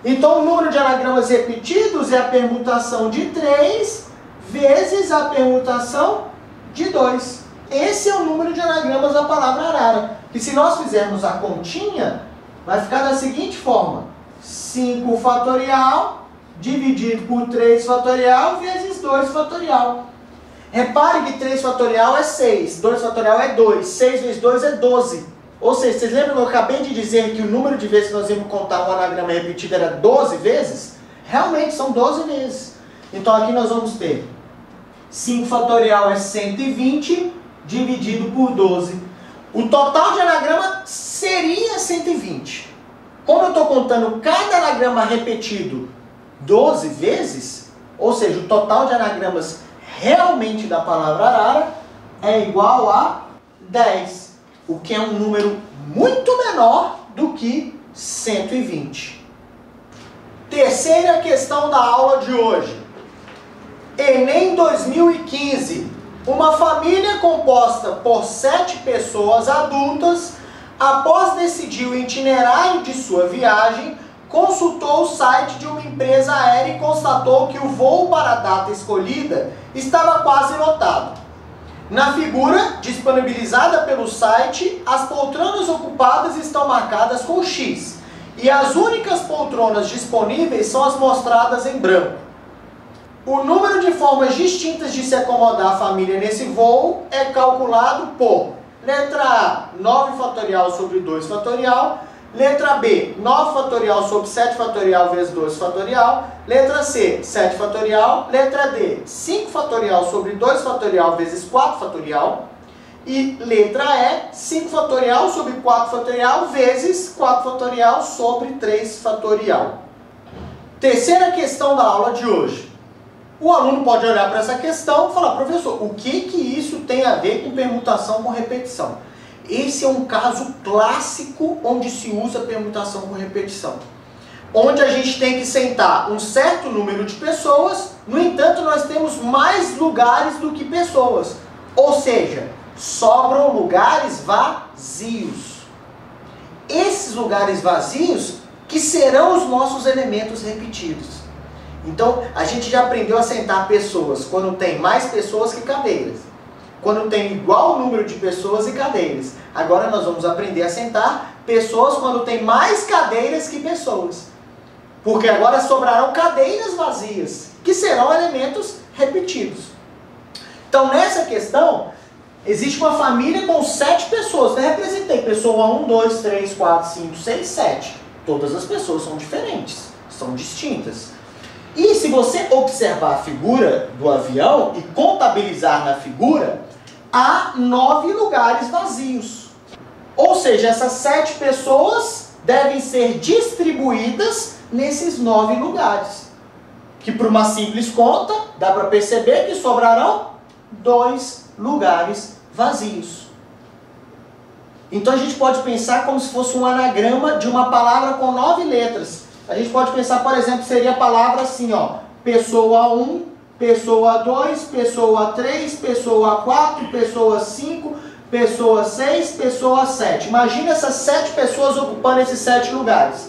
Então o número de anagramas repetidos é a permutação de 3 vezes a permutação de 2. Esse é o número de anagramas da palavra arara. E se nós fizermos a continha, vai ficar da seguinte forma. 5 fatorial dividido por 3 fatorial vezes 2 fatorial. Repare que 3 fatorial é 6, 2 fatorial é 2, 6 vezes 2 é 12. Ou seja, vocês lembram que eu acabei de dizer que o número de vezes que nós íamos contar um anagrama repetido era 12 vezes? Realmente são 12 vezes. Então aqui nós vamos ter 5 fatorial é 120 dividido por 12. O total de anagrama seria 120. Como eu estou contando cada anagrama repetido 12 vezes, ou seja, o total de anagramas realmente da palavra arara é igual a 10, o que é um número muito menor do que 120. Terceira questão da aula de hoje. Enem 2015. Uma família composta por 7 pessoas adultas, após decidir o itinerário de sua viagem, consultou o site de uma empresa aérea e constatou que o voo para a data escolhida estava quase lotado. Na figura disponibilizada pelo site, as poltronas ocupadas estão marcadas com X, e as únicas poltronas disponíveis são as mostradas em branco. O número de formas distintas de se acomodar a família nesse voo é calculado por letra A, 9 fatorial sobre 2 fatorial, letra B, 9 fatorial sobre 7 fatorial vezes 2 fatorial. Letra C, 7 fatorial. Letra D, 5 fatorial sobre 2 fatorial vezes 4 fatorial. E letra E, 5 fatorial sobre 4 fatorial vezes 4 fatorial sobre 3 fatorial. Terceira questão da aula de hoje. O aluno pode olhar para essa questão e falar, professor, o que isso tem a ver com permutação com repetição? Esse é um caso clássico onde se usa permutação com repetição. Onde a gente tem que sentar um certo número de pessoas, no entanto nós temos mais lugares do que pessoas. Ou seja, sobram lugares vazios. Esses lugares vazios que serão os nossos elementos repetidos. Então, a gente já aprendeu a sentar pessoas quando tem mais pessoas que cadeiras. Quando tem igual número de pessoas e cadeiras. Agora nós vamos aprender a sentar pessoas quando tem mais cadeiras que pessoas. Porque agora sobrarão cadeiras vazias, que serão elementos repetidos. Então, nessa questão, existe uma família com 7 pessoas. Eu representei pessoa 1, 2, 3, 4, 5, 6, 7. Todas as pessoas são diferentes, são distintas. E se você observar a figura do avião e contabilizar na figura, há 9 lugares vazios. Ou seja, essas 7 pessoas devem ser distribuídas nesses 9 lugares. Que por uma simples conta, dá para perceber que sobrarão 2 lugares vazios. Então a gente pode pensar como se fosse um anagrama de uma palavra com 9 letras. A gente pode pensar, por exemplo, seria a palavra assim, ó, pessoa 1, pessoa 2, pessoa 3, pessoa 4, pessoa 5, pessoa 6, pessoa 7. Imagina essas 7 pessoas ocupando esses 7 lugares.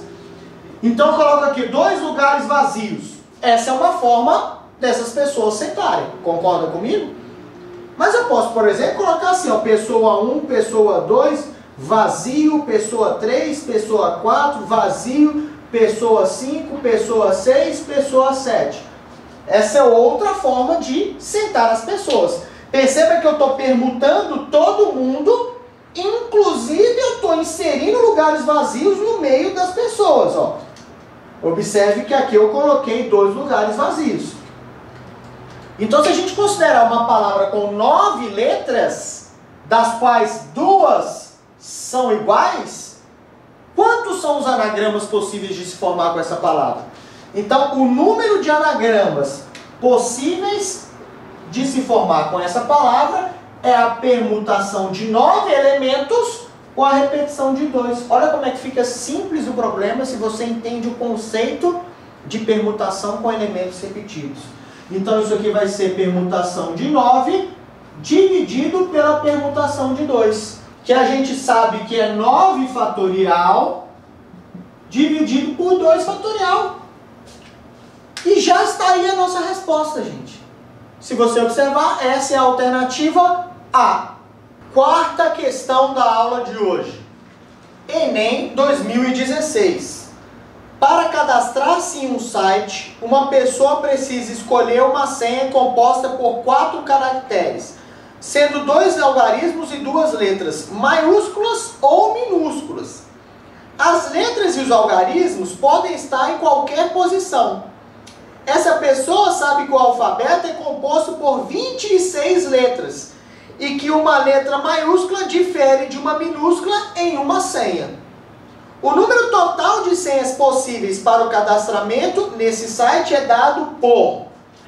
Então eu coloco aqui 2 lugares vazios. Essa é uma forma dessas pessoas sentarem. Concorda comigo? Mas eu posso, por exemplo, colocar assim, ó, pessoa 1, pessoa 2, vazio, pessoa 3, pessoa 4, vazio, pessoa 5, pessoa 6, pessoa 7. Essa é outra forma de sentar as pessoas. Perceba que eu estou permutando todo mundo, inclusive eu estou inserindo lugares vazios no meio das pessoas. Ó. Observe que aqui eu coloquei 2 lugares vazios. Então, se a gente considerar uma palavra com 9 letras, das quais 2 são iguais, quantos são os anagramas possíveis de se formar com essa palavra? Então, o número de anagramas possíveis de se formar com essa palavra é a permutação de 9 elementos com a repetição de 2. Olha como é que fica simples o problema se você entende o conceito de permutação com elementos repetidos. Então, isso aqui vai ser permutação de 9 dividido pela permutação de 2. Que a gente sabe que é 9 fatorial dividido por 2 fatorial. E já está aí a nossa resposta, gente. Se você observar, essa é a alternativa A. Quarta questão da aula de hoje. Enem 2016. Para cadastrar-se em um site, uma pessoa precisa escolher uma senha composta por 4 caracteres, sendo 2 algarismos e 2 letras, maiúsculas ou minúsculas. As letras e os algarismos podem estar em qualquer posição. Essa pessoa sabe que o alfabeto é composto por 26 letras e que uma letra maiúscula difere de uma minúscula em uma senha. O número total de senhas possíveis para o cadastramento nesse site é dado por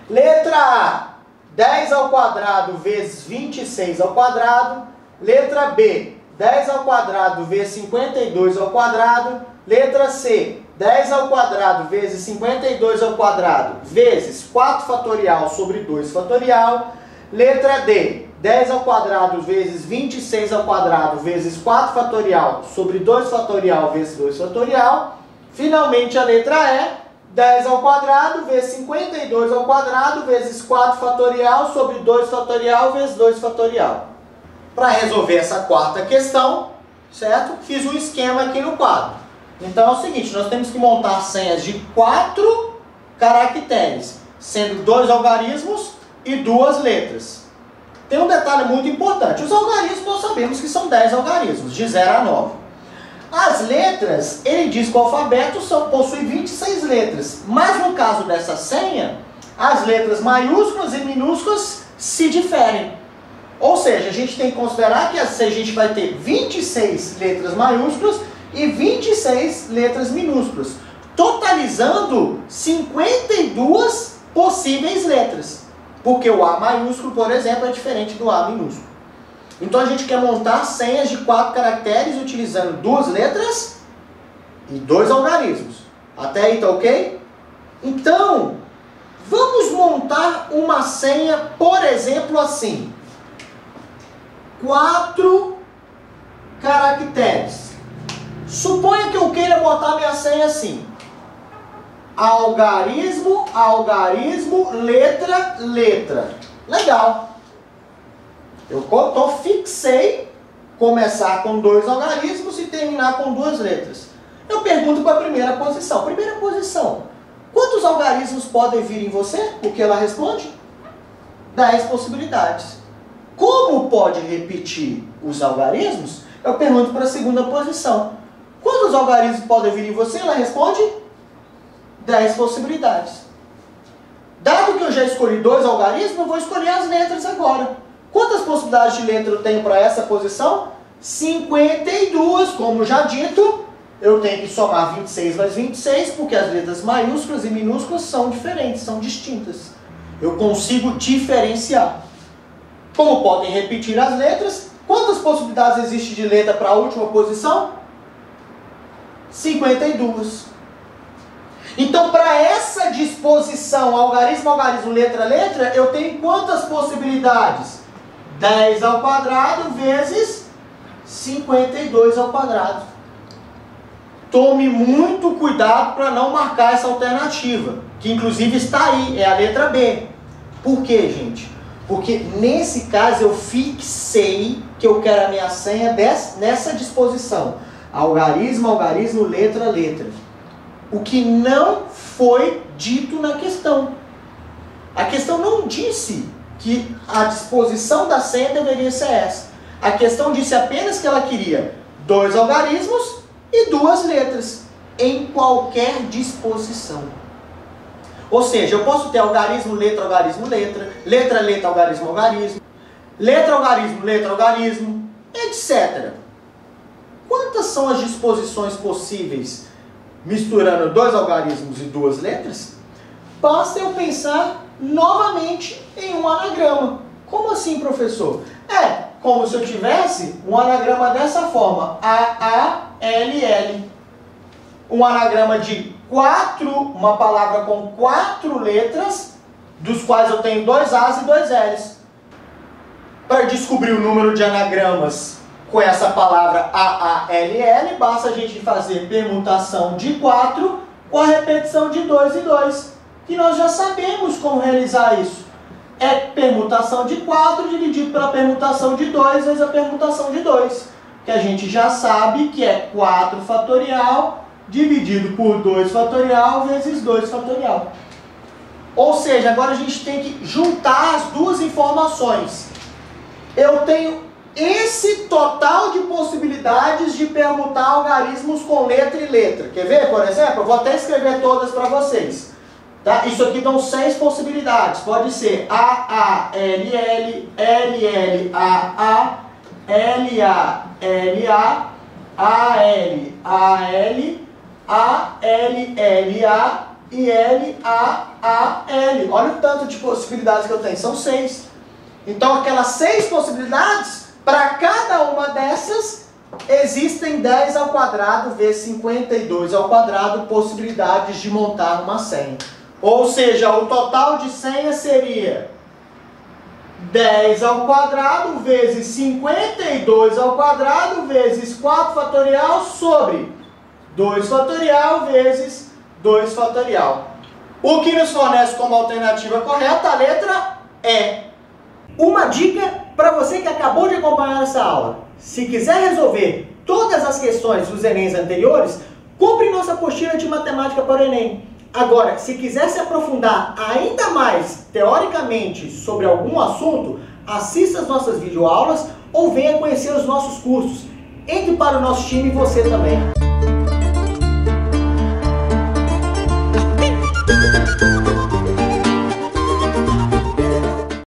letra A, 10 ao quadrado vezes 26 ao quadrado, letra B, 10 ao quadrado vezes 52 ao quadrado, letra C, 10 ao quadrado vezes 52 ao quadrado vezes 4 fatorial sobre 2 fatorial, letra D, 10 ao quadrado vezes 26 ao quadrado vezes 4 fatorial sobre 2 fatorial vezes 2 fatorial. Finalmente a letra E, 10 ao quadrado vezes 52 ao quadrado vezes 4 fatorial sobre 2 fatorial vezes 2 fatorial. Para resolver essa quarta questão, certo? Fiz um esquema aqui no quadro. Então é o seguinte, nós temos que montar senhas de 4 caracteres, sendo 2 algarismos e 2 letras. Tem um detalhe muito importante. Os algarismos nós sabemos que são 10 algarismos, de 0 a 9. As letras, ele diz que o alfabeto possui 26 letras. Mas no caso dessa senha, as letras maiúsculas e minúsculas se diferem. Ou seja, a gente tem que considerar que a gente vai ter 26 letras maiúsculas e 26 letras minúsculas, totalizando 52 possíveis letras. Porque o A maiúsculo, por exemplo, é diferente do A minúsculo. Então a gente quer montar senhas de 4 caracteres utilizando 2 letras e 2 algarismos. Até aí tá ok? Então, vamos montar uma senha, por exemplo, assim. 4 caracteres. Suponha que eu queira botar minha senha assim. Algarismo, algarismo, letra, letra. Legal. Eu fixei começar com 2 algarismos e terminar com 2 letras. Eu pergunto para a primeira posição. Primeira posição. Quantos algarismos podem vir em você? O que ela responde? 10 possibilidades. Como pode repetir os algarismos? Eu pergunto para a segunda posição. Quantos algarismos podem vir em você? Ela responde 10 possibilidades. Dado que eu já escolhi 2 algarismos, eu vou escolher as letras agora. Quantas possibilidades de letra eu tenho para essa posição? 52, como já dito. Eu tenho que somar 26 mais 26, porque as letras maiúsculas e minúsculas são diferentes, são distintas. Eu consigo diferenciar. Como podem repetir as letras? Quantas possibilidades existe de letra para a última posição? 52. Então, para essa disposição, algarismo, algarismo, letra, letra, eu tenho quantas possibilidades? 10 ao quadrado vezes 52 ao quadrado. Tome muito cuidado para não marcar essa alternativa, que inclusive está aí, é a letra B. Por quê, gente? Porque nesse caso eu fixei que eu quero a minha senha nessa disposição. Algarismo, algarismo, letra, letra. O que não foi dito na questão. A questão não disse que a disposição da senha deveria ser essa. A questão disse apenas que ela queria 2 algarismos e 2 letras, em qualquer disposição. Ou seja, eu posso ter algarismo, letra, letra, letra, letra, algarismo, algarismo, letra, algarismo, letra, algarismo, etc. Quantas são as disposições possíveis misturando 2 algarismos e 2 letras? Basta eu pensar novamente em um anagrama. Como assim, professor? É como se eu tivesse um anagrama dessa forma, A-A-L-L. Um anagrama de 4, uma palavra com 4 letras, dos quais eu tenho 2 A's e 2 L's. Para descobrir o número de anagramas com essa palavra A-A-L-L, basta a gente fazer permutação de 4 com a repetição de 2 e 2. E nós já sabemos como realizar isso. É permutação de 4 dividido pela permutação de 2 vezes a permutação de 2. Que a gente já sabe que é 4 fatorial dividido por 2 fatorial vezes 2 fatorial. Ou seja, agora a gente tem que juntar as duas informações. Eu tenho esse total de possibilidades de permutar algarismos com letra e letra. Quer ver, por exemplo? Eu vou até escrever todas para vocês. Tá? Isso aqui dão 6 possibilidades. Pode ser A-A-L-L, L-L-A-A, L-A-L-A, A-L-A-L, A-L-L-A e L-A-A-L. Olha o tanto de possibilidades que eu tenho. São 6. Então, aquelas 6 possibilidades, para cada uma dessas, existem 10 ao quadrado vezes 52 ao quadrado possibilidades de montar uma senha. Ou seja, o total de senha seria 10 ao quadrado vezes 52 ao quadrado vezes 4 fatorial sobre 2 fatorial vezes 2 fatorial. O que nos fornece como alternativa correta a letra E. Uma dica para você que acabou de acompanhar essa aula. Se quiser resolver todas as questões dos Enems anteriores, compre nossa apostila de matemática para o Enem. Agora, se quiser se aprofundar ainda mais teoricamente sobre algum assunto, assista as nossas videoaulas ou venha conhecer os nossos cursos. Entre para o nosso time e você também.